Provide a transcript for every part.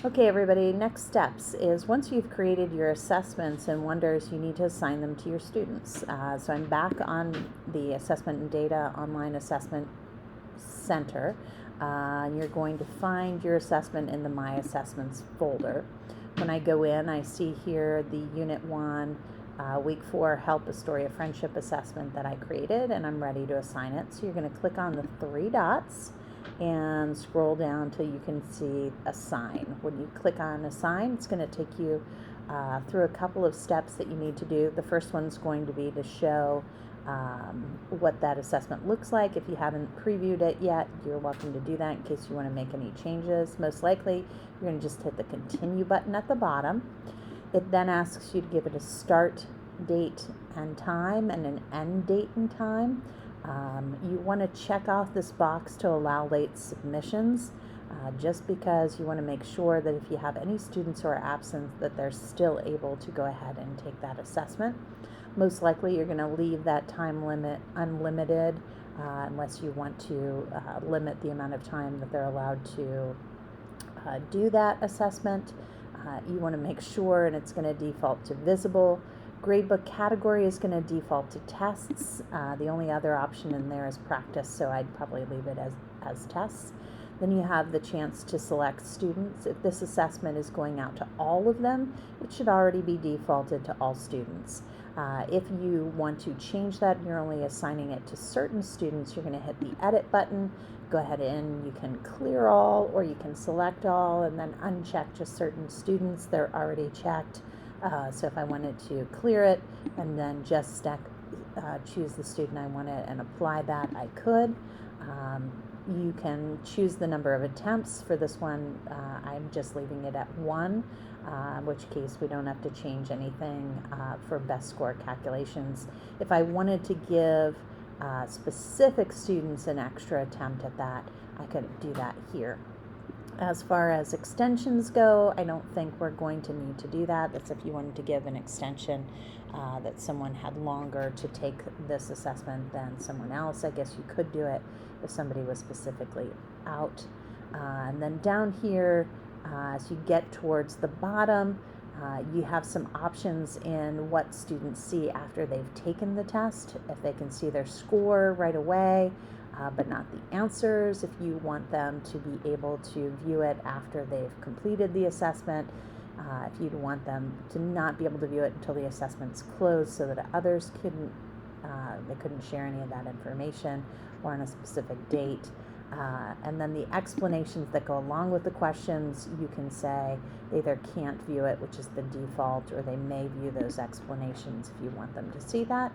Okay, everybody, next steps is once you've created your assessments and wonders, you need to assign them to your students. So I'm back on the Assessment and Data Online Assessment Center. You're going to find your assessment in the My Assessments folder. When I go in, I see here the Unit 1 Week 4 Help Astoria Friendship Assessment that I created, and I'm ready to assign it. So you're going to click on the three dots and scroll down till you can see Assign. When you click on Assign, it's going to take you through a couple of steps that you need to do. The first one's going to be to show what that assessment looks like. If you haven't previewed it yet, you're welcome to do that in case you want to make any changes. Most likely, you're going to just hit the Continue button at the bottom. It then asks you to give it a start date and time and an end date and time. You want to check off this box to allow late submissions, just because you want to make sure that if you have any students who are absent, that they're still able to go ahead and take that assessment. Most likely you're going to leave that time limit unlimited, unless you want to limit the amount of time that they're allowed to do that assessment. You want to make sure, and it's going to default to visible. Gradebook category is going to default to tests. The only other option in there is practice, so I'd probably leave it as tests. Then you have the chance to select students. If this assessment is going out to all of them, it should already be defaulted to all students. If you want to change that and you're only assigning it to certain students, you're going to hit the edit button. Go ahead and you can clear all, or you can select all and then uncheck just certain students. They're already checked. So if I wanted to clear it and then just choose the student I wanted and apply that, I could. You can choose the number of attempts. For this one, I'm just leaving it at 1, in which case we don't have to change anything for best score calculations. If I wanted to give specific students an extra attempt at that, I could do that here. As far as extensions go, I don't think we're going to need to do that. That's if you wanted to give an extension that someone had longer to take this assessment than someone else. I guess you could do it if somebody was specifically out. And then down here, as you get towards the bottom, you have some options in what students see after they've taken the test. If they can see their score right away, but not the answers. If you want them to be able to view it after they've completed the assessment. If you'd want them to not be able to view it until the assessment's closed, so that others couldn't share any of that information, or on a specific date. And then the explanations that go along with the questions, you can say they either can't view it, which is the default, or they may view those explanations if you want them to see that.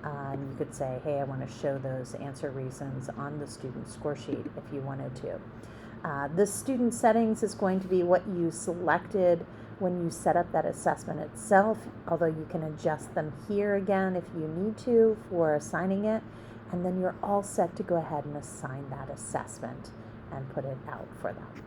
And you could say, hey, I want to show those answer reasons on the student score sheet if you wanted to. The student settings is going to be what you selected when you set up that assessment itself, although you can adjust them here again if you need to for assigning it. And then you're all set to go ahead and assign that assessment and put it out for them.